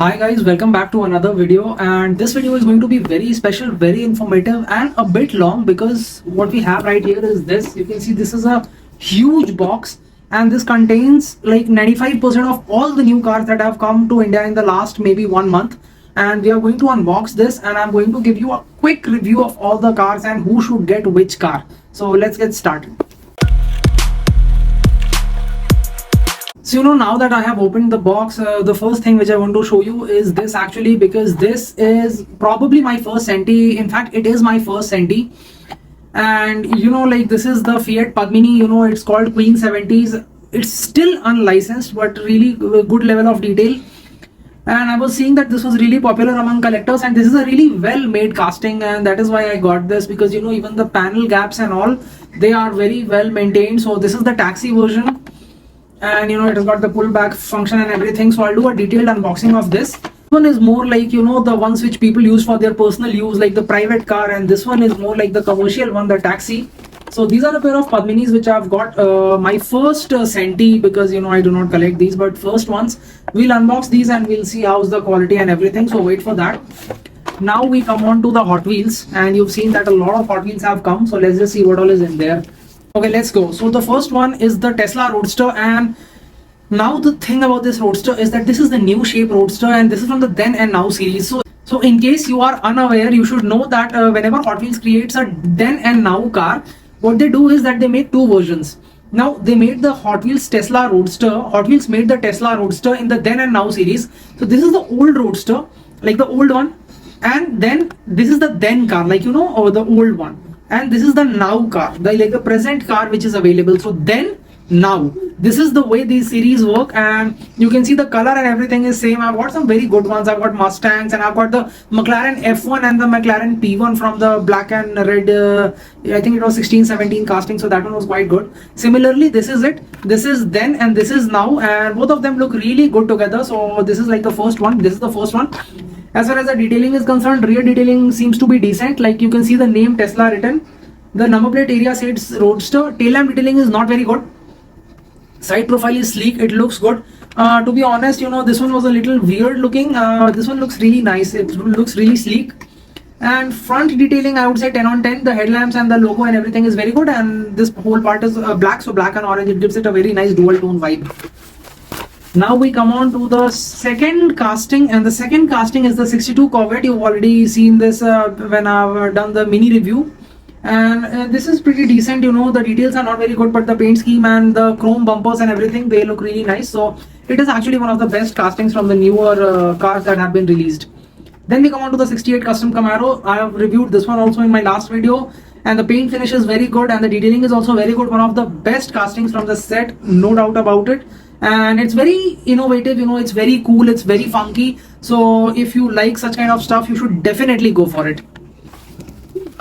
Hi guys, welcome back to another video, and this video is going to be very special, very informative and a bit long because what we have right here is this. You can see this is a huge box and this contains like 95% of all the new cars that have come to India in the last maybe 1 month, and we are going to unbox this and I'm going to give you a quick review of all the cars and who should get which car. So let's get started. So now that I have opened the box, the first thing which I want to show you is this actually, because this is probably my first CENTY. In fact, it is my first CENTY, and like this is the Fiat PADMINI. It's called Queen 70s. It's still unlicensed but really good level of detail, and I was seeing that this was really popular among collectors, and this is a really well made casting, and that is why I got this, because even the panel gaps and all, they are very well maintained. So this is the taxi version, and it has got the pull back function and everything. So I'll do a detailed unboxing of this. This one is more like the ones which people use for their personal use, like the private car, and this one is more like the commercial one, the taxi. So these are a pair of Padminis which I've got, my first CENTY, because I do not collect these, but first ones. We'll unbox these and we'll see how's the quality and everything, so wait for that. Now we come on to the Hot Wheels, and you've seen that a lot of Hot Wheels have come, so let's just see what all is in there. Okay, let's go. So the first one is the Tesla Roadster, and now the thing about this Roadster is that this is the new shape Roadster, and this is from the Then and Now series. So in case you are unaware, you should know that whenever Hot Wheels creates a Then and Now car, what they do is that they make two versions. Now they made the Hot Wheels Tesla Roadster. Hot Wheels made the Tesla Roadster in the Then and Now series. So this is the old Roadster, like the old one, and then this is the Then car, like or the old one. And this is the now car, like the present car which is available. So then, now, this is the way these series work, and you can see the color and everything is same. I've got some very good ones. I've got Mustangs, and I've got the McLaren F1 and the McLaren P1 from the black and red. I think it was 16-17 casting, so that one was quite good. Similarly, this is it. This is then and this is now, and both of them look really good together. So this is like the first one. This is the first one. As far as the detailing is concerned, rear detailing seems to be decent. Like you can see the name Tesla written. The number plate area says Roadster. Tail lamp detailing is not very good. Side profile is sleek. It looks good. To be honest, this one was a little weird looking. This one looks really nice. It looks really sleek. And front detailing, I would say 10 on 10. The headlamps and the logo and everything is very good. And this whole part is black, so black and orange. It gives it a very nice dual tone vibe. Now we come on to the second casting, and the second casting is the 62 Corvette. You've already seen this when I've done the mini review, and this is pretty decent. The details are not very good, but the paint scheme and the chrome bumpers and everything, they look really nice. So it is actually one of the best castings from the newer cars that have been released. Then we come on to the 68 Custom Camaro. I have reviewed this one also in my last video, and the paint finish is very good and the detailing is also very good. One of the best castings from the set, no doubt about it. And it's very innovative, it's very cool, it's very funky. So if you like such kind of stuff, you should definitely go for it.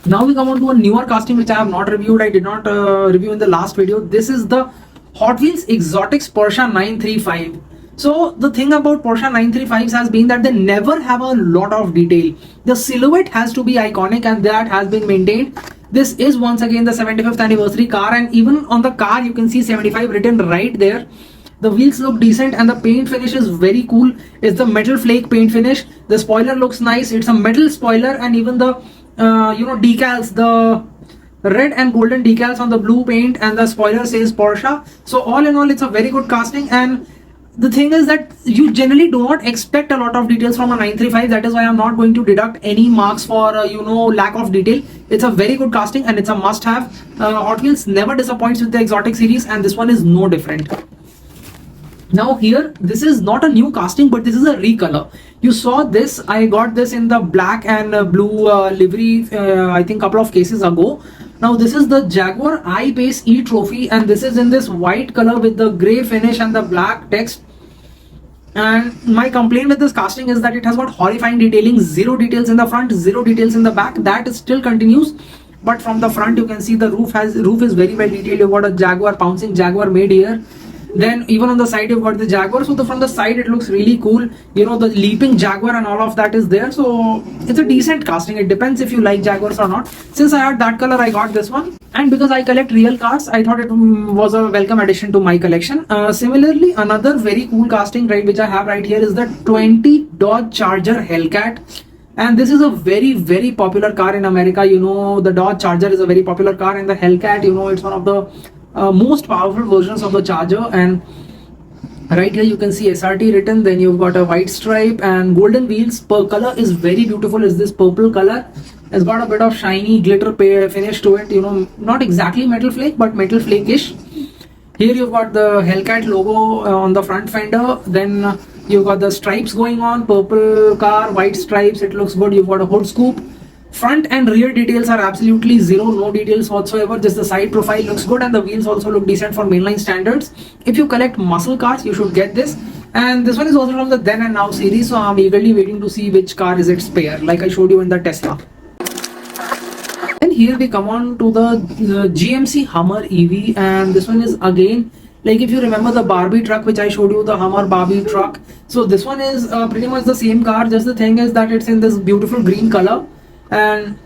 Now we come on to a newer casting which I have not reviewed. I did not review in the last video. This is the Hot Wheels Exotics Porsche 935. So the thing about Porsche 935s has been that they never have a lot of detail. The silhouette has to be iconic, and that has been maintained. This is once again the 75th anniversary car, and even on the car you can see 75 written right there. The wheels look decent and the paint finish is very cool. It's the metal flake paint finish. The spoiler looks nice. It's a metal spoiler, and even the decals, the red and golden decals on the blue paint, and the spoiler says Porsche. So all in all, it's a very good casting. And the thing is that you generally do not expect a lot of details from a 935. That is why I'm not going to deduct any marks for lack of detail. It's a very good casting and it's a must have. Hot Wheels never disappoints with the exotic series, and this one is no different. Now here, this is not a new casting, but this is a recolor. You saw this, I got this in the black and blue livery, I think couple of cases ago. Now this is the Jaguar I-Pace E-Trophy, and this is in this white color with the grey finish and the black text. And my complaint with this casting is that it has got horrifying detailing. Zero details in the front, zero details in the back. That still continues. But from the front you can see the roof is very well detailed. You've got a Jaguar, pouncing Jaguar made here. Then even on the side you've got the Jaguar, so from the side it looks really cool. You know, the leaping Jaguar and all of that is there, so it's a decent casting. It depends if you like Jaguars or not. Since I had that color, I got this one, and because I collect real cars, I thought it was a welcome addition to my collection. Similarly, another very cool casting, right, which I have right here is the 20 Dodge Charger Hellcat. And this is a very popular car in America. You know, the Dodge Charger is a very popular car, and the Hellcat, you know, it's one of the most powerful versions of the Charger. And right here you can see SRT written, then you've got a white stripe and golden wheels. Per color is very beautiful, is this purple color. It's got a bit of shiny glitter finish to it, you know, not exactly metal flake but metal flake-ish. Here you've got the Hellcat logo on the front fender, then you've got the stripes going on, purple car, white stripes, it looks good. You've got a hood scoop. Front and rear details are absolutely zero, no details whatsoever. Just the side profile looks good, and the wheels also look decent for mainline standards. If you collect muscle cars, you should get this. And this one is also from the Then and Now series, so I'm eagerly waiting to see which car is its pair, like I showed you in the Tesla. And here we come on to the GMC Hummer EV, and this one is again, like if you remember the Barbie truck which I showed you, the Hummer Barbie truck. So this one is pretty much the same car, just the thing is that it's in this beautiful green color. And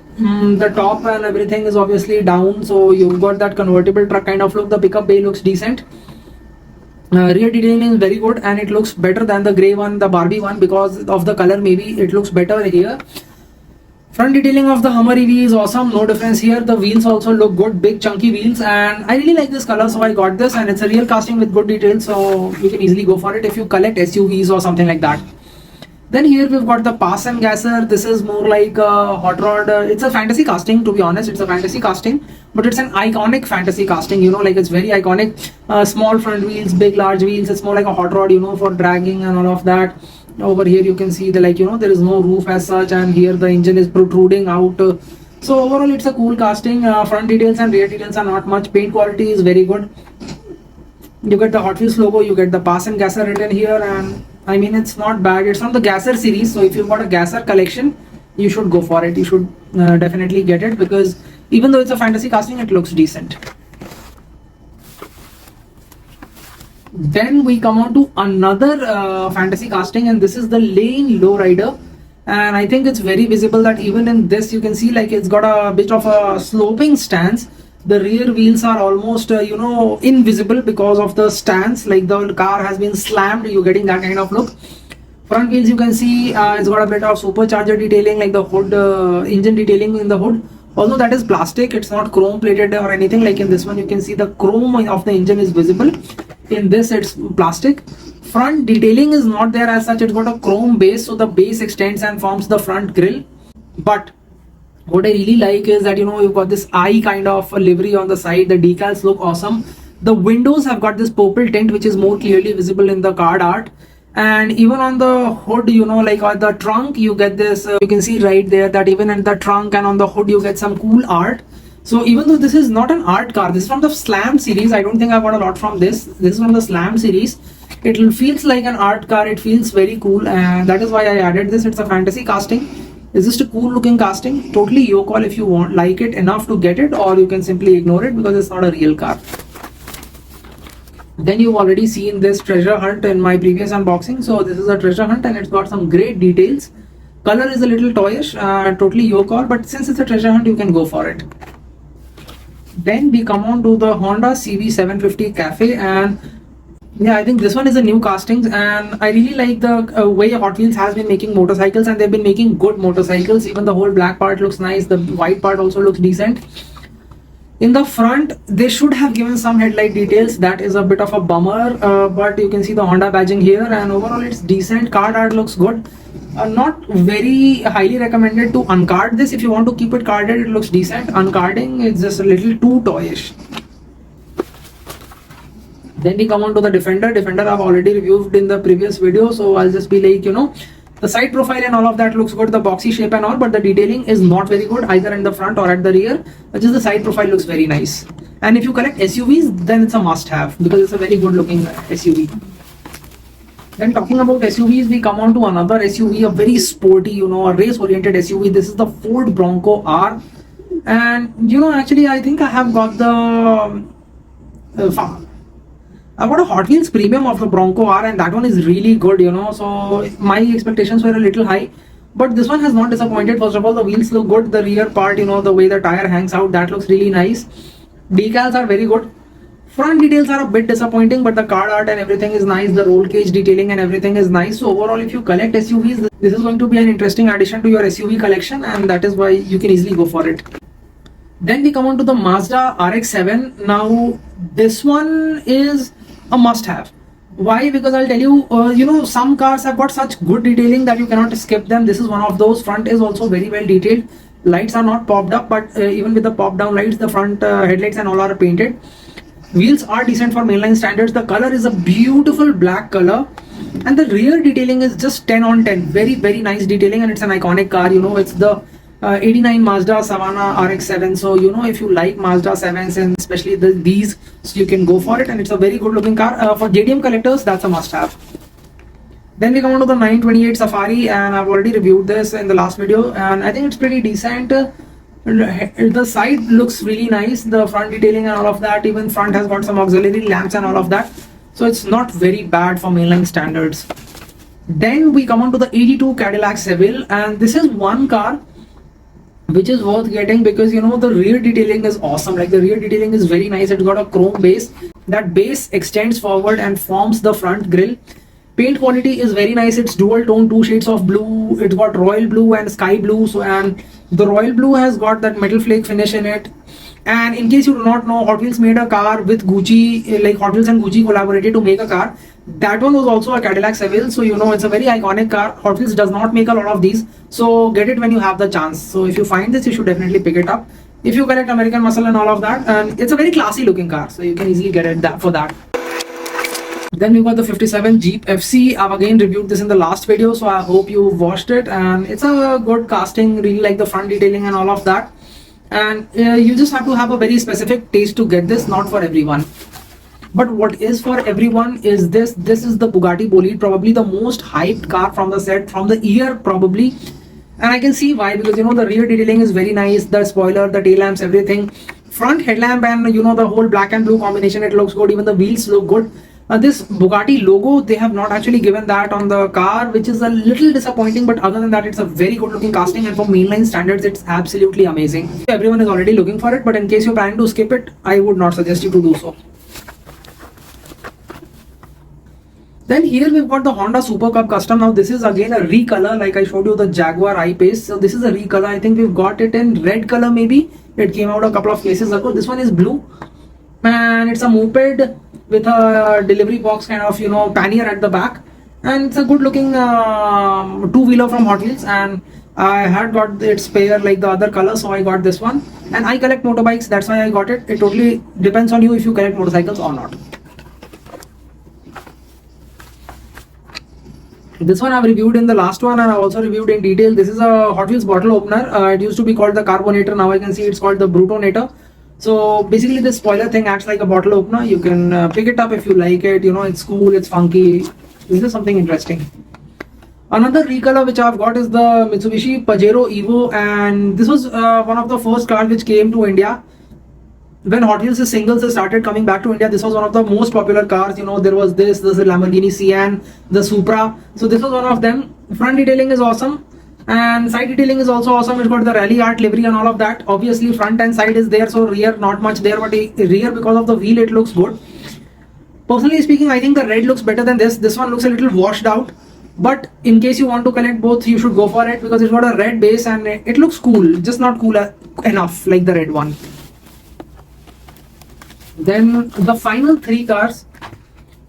the top and everything is obviously down, so you've got that convertible truck kind of look. The pickup bay looks decent. Rear detailing is very good, and it looks better than the grey one, the Barbie one, because of the color. Maybe it looks better here. Front detailing of the Hummer EV is awesome, no difference here. The wheels also look good, big chunky wheels, and I really like this color, so I got this. And it's a real casting with good details, so you can easily go for it if you collect SUVs or something like that. Then here we've got the Pass and Gasser. This is more like a hot rod. It's a fantasy casting, to be honest. It's a fantasy casting, but it's an iconic fantasy casting. You know, like it's very iconic. Small front wheels, big large wheels. It's more like a hot rod, you know, for dragging and all of that. Over here you can see the, like, you know, there is no roof as such, and here the engine is protruding out. So overall it's a cool casting. Front details and rear details are not much. Paint quality is very good. You get the Hotwheels logo, you get the Pass and Gasser written here, and I mean, it's not bad. It's from the Gasser series, so if you've got a Gasser collection, you should go for it. You should definitely get it, because even though it's a fantasy casting, it looks decent. Then we come on to another fantasy casting, and this is the Lane Lowrider. And I think it's very visible that even in this you can see, like, it's got a bit of a sloping stance. The rear wheels are almost you know, invisible because of the stance, like the car has been slammed. You're getting that kind of look. Front wheels you can see it's got a bit of supercharger detailing, like the hood engine detailing in the hood, although that is plastic, it's not chrome plated or anything. Like in this one you can see the chrome of the engine is visible. In this it's plastic. Front detailing is not there as such. It's got a chrome base, so the base extends and forms the front grille. But what I really like is that, you know, you've got this eye kind of livery on the side. The decals look awesome. The windows have got this purple tint which is more clearly visible in the card art. And even on the hood, you know, like on the trunk, you get this, you can see right there that even in the trunk and on the hood you get some cool art. So even though this is not an art car, this is from the Slam series. I don't think I got a lot from this. This is from the Slam series. It feels like an art car. It feels very cool, and that is why I added this. It's a fantasy casting. It's just a cool looking casting. Totally your call if you like it enough to get it, or you can simply ignore it because it's not a real car. Then you've already seen this treasure hunt in my previous unboxing. So this is a treasure hunt, and it's got some great details. Color is a little toyish, totally your call, but since it's a treasure hunt, you can go for it. Then we come on to the Honda CV750 Cafe, and yeah, I think this one is a new castings, and I really like the way Hot Wheels has been making motorcycles, and they've been making good motorcycles. Even the whole black part looks nice. The white part also looks decent. In the front, they should have given some headlight details. That is a bit of a bummer, but you can see the Honda badging here, and overall it's decent. Card art looks good. Not very highly recommended to uncard this. If you want to keep it carded, it looks decent. Uncarding is just a little too toyish. Then we come on to the Defender. Defender I've already reviewed in the previous video, so I'll just be like, you know, the side profile and all of that looks good, the boxy shape and all, but the detailing is not very good either in the front or at the rear. Just the side profile looks very nice. And if you collect SUVs, then it's a must-have because it's a very good looking SUV. Then talking about SUVs, we come on to another SUV, a very sporty, you know, a race-oriented SUV. This is the Ford Bronco R. And, you know, actually I think I have got the I've got a Hot Wheels Premium of the Bronco R, and that one is really good, you know. So my expectations were a little high, but this one has not disappointed. First of all, the wheels look good. The rear part, you know, the way the tire hangs out, that looks really nice. Decals are very good. Front details are a bit disappointing, but the card art and everything is nice. The roll cage detailing and everything is nice. So overall, if you collect SUVs, this is going to be an interesting addition to your SUV collection, and that is why you can easily go for it. Then we come on to the Mazda RX-7. Now this one is a must-have. Why? Because I'll tell you, you know, some cars have got such good detailing that you cannot skip them. This is one of those. Front is also very well detailed. Lights are not popped up, but even with the pop down lights, the front headlights and all are painted. Wheels are decent for mainline standards. The color is a beautiful black color, and the rear detailing is just 10 on 10. Very, very nice detailing, and it's an iconic car. You know, it's the 89 Mazda Savannah RX-7. So you know, if you like Mazda 7s and especially these, so you can go for it, and it's a very good looking car. For JDM collectors, that's a must have. Then we come on to the 928 Safari, and I've already reviewed this in the last video, and I think it's pretty decent. The side looks really nice, the front detailing and all of that. Even front has got some auxiliary lamps and all of that, so it's not very bad for mainline standards. Then we come on to the 82 Cadillac Seville, and this is one car which is worth getting because, you know, the rear detailing is awesome. Like, the rear detailing is very nice. It's got a chrome base. That base extends forward and forms the front grille. Paint quality is very nice. It's dual tone, 2 shades of blue. It's got royal blue and sky blue. So, and the royal blue has got that metal flake finish in it. And in case you do not know, Hot Wheels made a car with Gucci, like Hot Wheels and Gucci collaborated to make a car. That one was also a Cadillac Seville, so you know, it's a very iconic car. Hot Wheels does not make a lot of these, so get it when you have the chance. So if you find this, you should definitely pick it up. If you collect American Muscle and all of that, and it's a very classy looking car, so you can easily get it for that. Then we got the 57 Jeep FC. I've again reviewed this in the last video, so I hope you watched it. And it's a good casting, really like the front detailing and all of that. And you just have to have a very specific taste to get this, not for everyone. But what is for everyone is this. This is the Bugatti Bolide, probably the most hyped car from the set, from the year probably. And I can see why, because you know, the rear detailing is very nice. The spoiler, the tail lamps, everything. Front headlamp and you know, the whole black and blue combination, it looks good. Even the wheels look good. This Bugatti logo, they have not actually given that on the car, which is a little disappointing, but other than that, it's a very good looking casting, and for mainline standards, it's absolutely amazing. Everyone is already looking for it, but in case you're planning to skip it, I would not suggest you to do so. Then here we've got the Honda Super Cup Custom. Now this is again a recolor, like I showed you the Jaguar I-Pace. So this is a recolor. I think we've got it in red color maybe. It came out a couple of cases ago. This one is blue, and it's a moped with a delivery box kind of, you know, pannier at the back, and it's a good looking two-wheeler from Hot Wheels. And I had got its pair like the other color, so I got this one. And I collect motorbikes, that's why I got it. It totally depends on you if you collect motorcycles or not. This one I've reviewed in the last one, and I've also reviewed in detail. This is a Hot Wheels bottle opener. It used to be called the Carbonator. Now I can see it's called the Brutonator. So basically this spoiler thing acts like a bottle opener. You can pick it up if you like it. You know, it's cool, it's funky. This is something interesting. Another recolor which I've got is the Mitsubishi Pajero Evo, and this was one of the first cars which came to India. When Hot Wheels singles started coming back to India, this was one of the most popular cars. You know, there was this, there's a Lamborghini Sian, the Supra. So this was one of them. Front detailing is awesome, and side detailing is also awesome. It's got the rally art livery and all of that. Obviously front and side is there, so rear not much there, but rear, because of the wheel, it looks good. Personally speaking, I think the red looks better than this. This one looks a little washed out, but in case you want to collect both, you should go for it because it's got a red base and it looks cool, just not cool enough like the red one. Then the final three cars.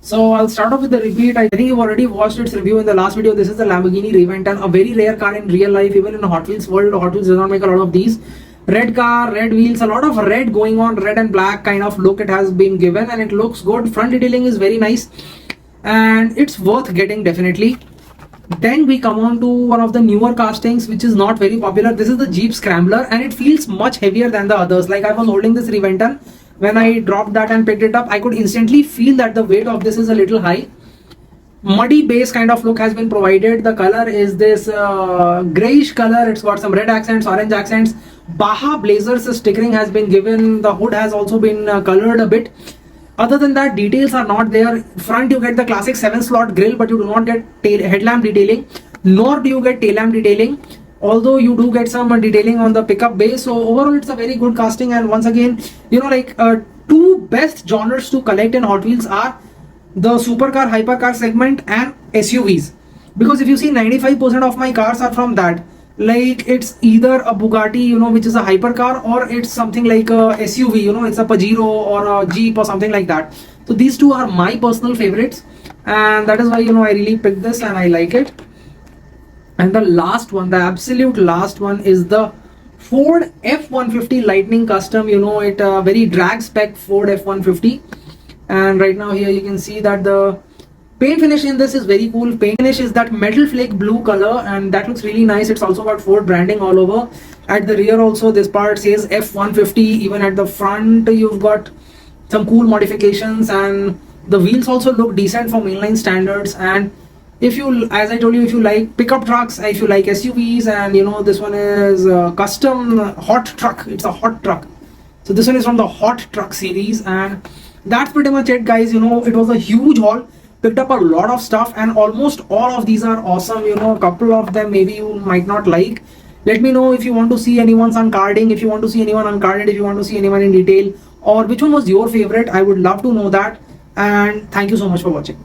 So I'll start off with the repeat. I think you've already watched its review in the last video. This is the Lamborghini Reventon, a very rare car in real life. Even in the Hot Wheels world, Hot Wheels does not make a lot of these. Red car, red wheels, a lot of red going on, red and black kind of look it has been given, and it looks good. Front detailing is very nice, and it's worth getting definitely. Then we come on to one of the newer castings which is not very popular. This is the Jeep Scrambler, and it feels much heavier than the others. Like, I was holding this Reventon. When I dropped that and picked it up, I could instantly feel that the weight of this is a little high. Muddy base kind of look has been provided. The color is this grayish color. It's got some red accents, orange accents. Baja Blazers stickering has been given. The hood has also been colored a bit. Other than that, details are not there. Front you get the classic 7-slot grille, but you do not get headlamp detailing, nor do you get tail lamp detailing, although you do get some detailing on the pickup base. So overall it's a very good casting. And once again, you know, like two best genres to collect in Hot Wheels are the supercar hypercar segment and SUVs, because if you see 95% of my cars are from that. Like it's either a Bugatti, you know, which is a hypercar, or it's something like a SUV, you know, it's a Pajero or a Jeep or something like that. So these two are my personal favorites, and that is why, you know, I really picked this and I like it. And the last one, the absolute last one, is the Ford F-150 Lightning Custom. You know, it very drag spec Ford F-150. And right now here you can see that the paint finish in this is very cool. Paint finish is that metal flake blue color, and that looks really nice. It's also got Ford branding all over. At the rear also, this part says F-150. Even at the front you've got some cool modifications, and the wheels also look decent for mainline standards. And if you, as I told you, if you like pickup trucks, if you like SUVs, and you know, this one is a custom hot truck. It's a hot truck. So this one is from the hot truck series, and that's pretty much it, guys. You know, it was a huge haul. Picked up a lot of stuff, and almost all of these are awesome. You know, a couple of them maybe you might not like. Let me know if you want to see anyone's uncarding, if you want to see anyone uncarded, if you want to see anyone in detail, or which one was your favorite. I would love to know that. And thank you so much for watching.